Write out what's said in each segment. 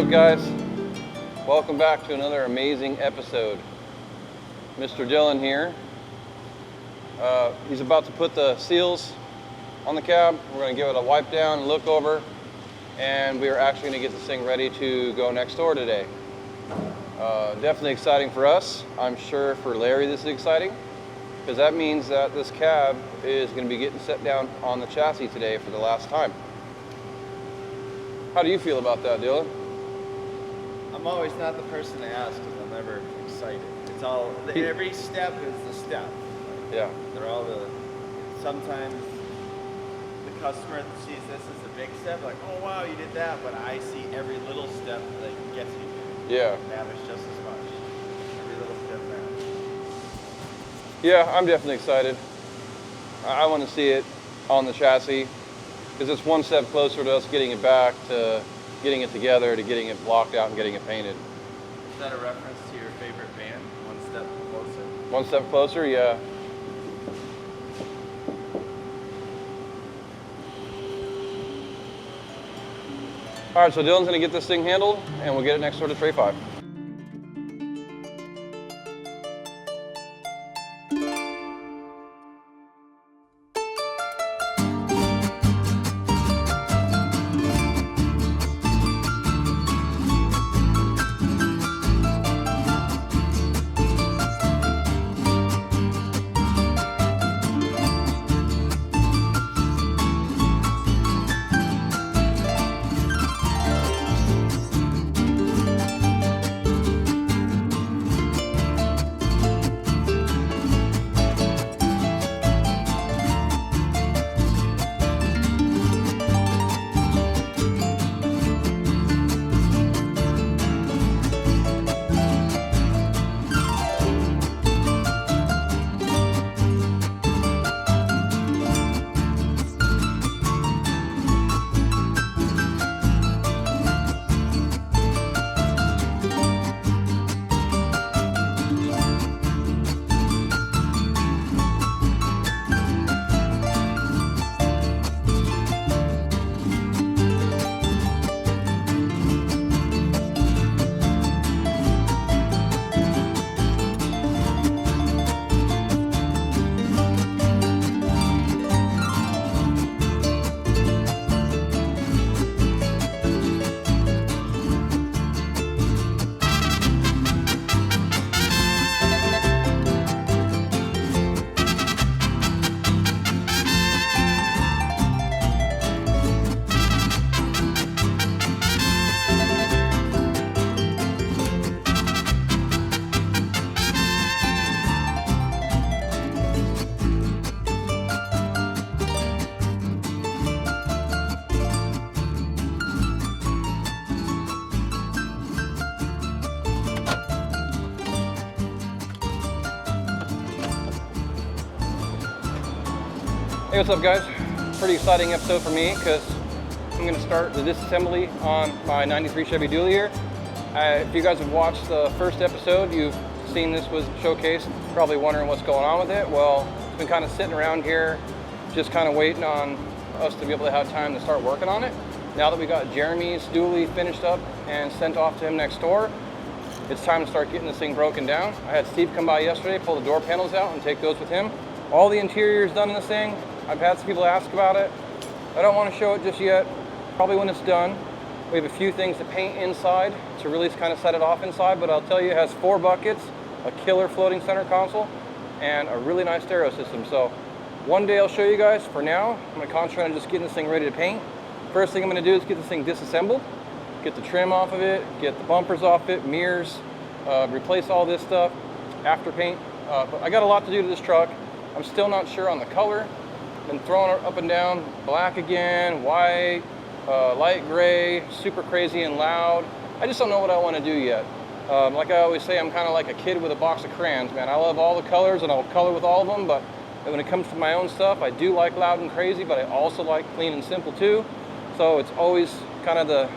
up, guys? Welcome back to another amazing episode. Mr. Dylan here. He's about to put the seals on the cab. We're going to give it a wipe down and look over, and we are actually going to get this thing ready to go next door today. Definitely exciting for us. I'm sure for Larry this is exciting, because that means that this cab is going to be getting set down on the chassis today for the last time. How do you feel about that, Dylan? I'm always not the person to ask because I'm never excited. It's all, every step is the step. Yeah. They're all sometimes the customer sees this as a big step, like, oh wow, you did that, but I see every little step that gets you there. Yeah. Matters just as much. Every little step matters. Yeah, I'm definitely excited. I want to see it on the chassis, because it's one step closer to us getting it back, to getting it together, to getting it blocked out and getting it painted. Is that a reference to your favorite band, One Step Closer? One step closer, yeah. All right, so Dylan's gonna get this thing handled, and we'll get it next door to Trey 5. Hey, what's up, guys? Pretty exciting episode for me, because I'm going to start the disassembly on my 93 Chevy Dualier. If you guys have watched the first episode, you've seen this was showcased, probably wondering what's going on with it. Well, it's been kind of sitting around here, just kind of waiting on us to be able to have time to start working on it. Now that we got Jeremy's dually finished up and sent off to him next door, it's time to start getting this thing broken down. I had Steve come by yesterday, pull the door panels out and take those with him. All the interior is done in this thing. I've had some people ask about it. I don't want to show it just yet. Probably when it's done. We have a few things to paint inside to really kind of set it off inside, but I'll tell you, it has 4 buckets, a killer floating center console, and a really nice stereo system. So one day I'll show you guys. For now, I'm going to concentrate on just getting this thing ready to paint. First thing I'm going to do is get this thing disassembled, get the trim off of it, get the bumpers off it, mirrors, replace all this stuff after paint. But I got a lot to do to this truck. I'm still not sure on the color. Been throwing it up and down, black again, white, light gray, super crazy and loud. I just don't know what I want to do yet. Like I always say, I'm kind of like a kid with a box of crayons, man. I love all the colors and I'll color with all of them, but when it comes to my own stuff, I do like loud and crazy, but I also like clean and simple too. So it's always kind of the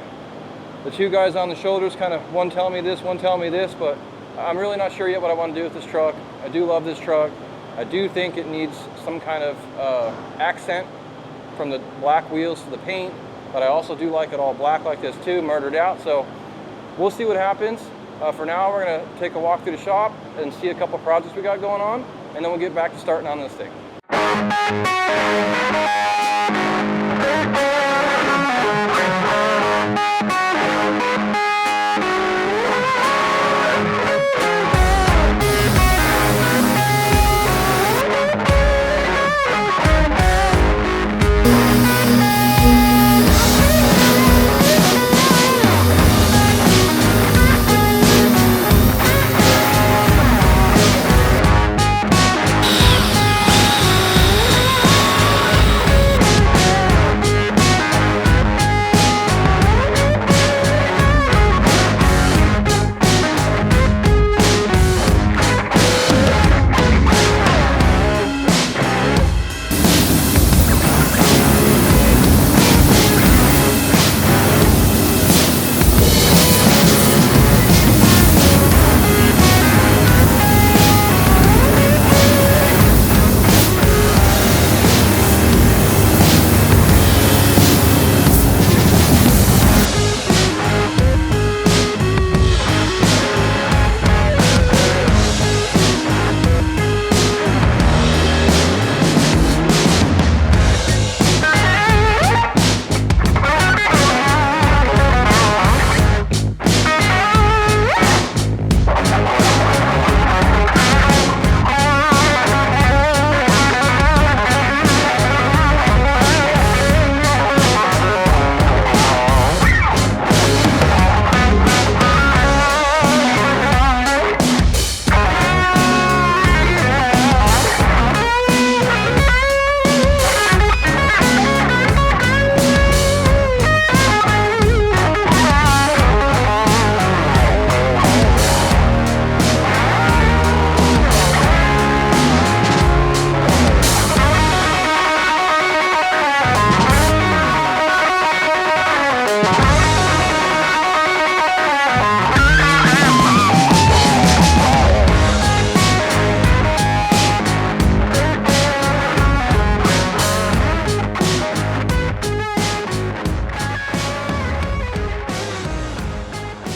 two guys on the shoulders, kind of one telling me this, one telling me this, but I'm really not sure yet what I want to do with this truck. I do love this truck. I do think it needs some kind of accent from the black wheels to the paint, but I also do like it all black like this too, murdered out. So we'll see what happens. For now, we're gonna take a walk through the shop and see a couple projects we got going on, and then we'll get back to starting on this thing.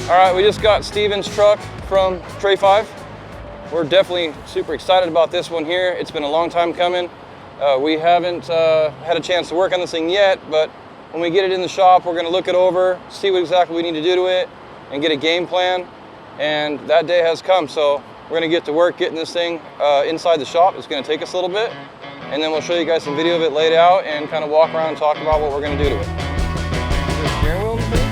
All right, we just got Steven's truck from Trey 5. We're definitely super excited about this one here. It's been a long time coming. We haven't had a chance to work on this thing yet, but when we get it in the shop, we're gonna look it over, see what exactly we need to do to it, and get a game plan. And that day has come, so we're gonna get to work getting this thing inside the shop. It's gonna take us a little bit, and then we'll show you guys some video of it laid out and kind of walk around and talk about what we're gonna do to it. Is there a steering wheel in the thing?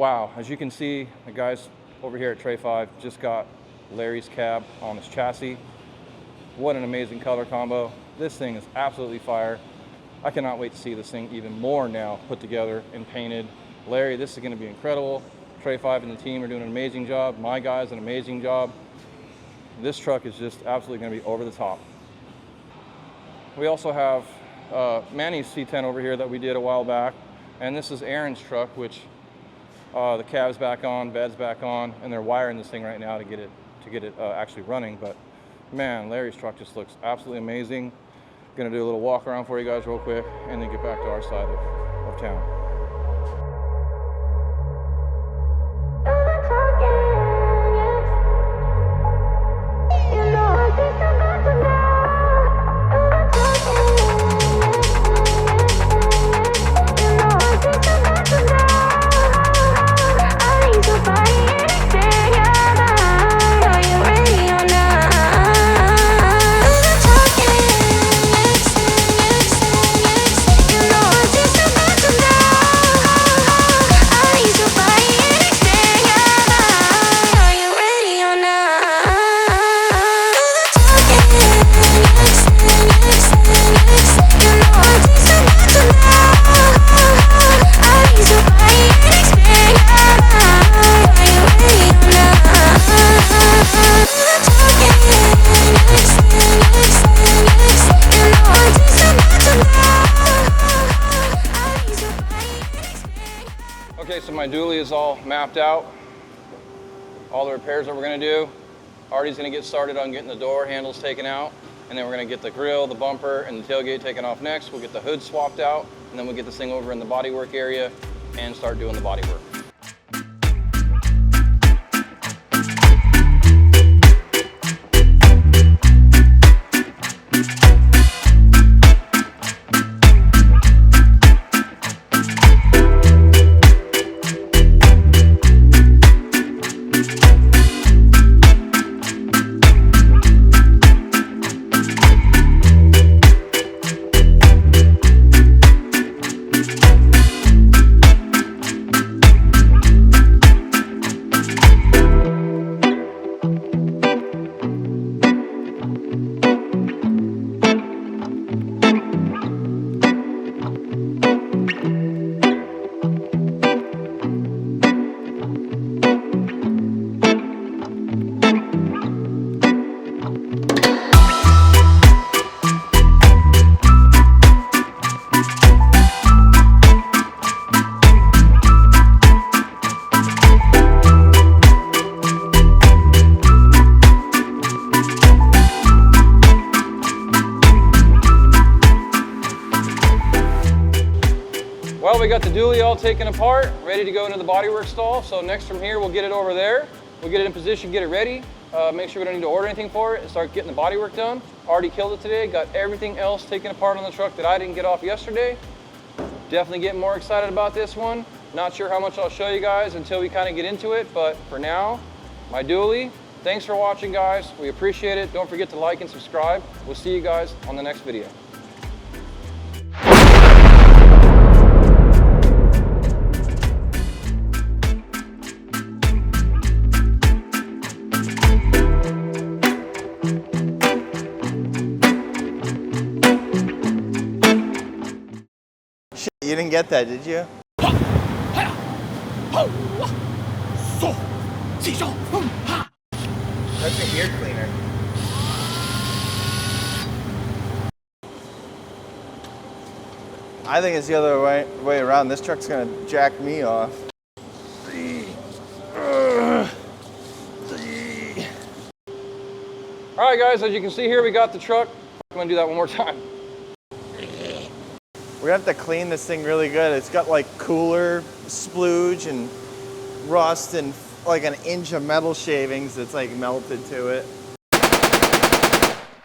wow, as you can see, the guys over here at Trey 5 just got Larry's cab on his chassis. What an amazing color combo. This thing is absolutely fire. I cannot wait to see this thing even more now put together and painted. Larry, this is gonna be incredible. Trey 5 and the team are doing an amazing job. My guys, an amazing job. This truck is just absolutely gonna be over the top. We also have Manny's C10 over here that we did a while back. And this is Aaron's truck, which the cab's back on, bed's back on, and they're wiring this thing right now to get it actually running. But man, Larry's truck just looks absolutely amazing. Gonna do a little walk around for you guys real quick and then get back to our side of town. Okay, so my dually is all mapped out. All the repairs that we're gonna do. Artie's gonna get started on getting the door handles taken out, and then we're gonna get the grill, the bumper, and the tailgate taken off next. We'll get the hood swapped out, and then we'll get this thing over in the bodywork area and start doing the bodywork. Well, we got the dually all taken apart, ready to go into the bodywork stall. So next from here, we'll get it over there. We'll get it in position, get it ready. Make sure we don't need to order anything for it and start getting the bodywork done. Already killed it today, got everything else taken apart on the truck that I didn't get off yesterday. Definitely getting more excited about this one. Not sure how much I'll show you guys until we kind of get into it, but for now, my dually. Thanks for watching, guys. We appreciate it. Don't forget to like and subscribe. We'll see you guys on the next video. You didn't get that, did you? That's a ear cleaner. I think it's the other way around. This truck's gonna jack me off. All right, guys, as you can see here, we got the truck. I'm gonna do that one more time. We're gonna have to clean this thing really good. It's got like cooler splooge and rust and like an inch of metal shavings that's like melted to it.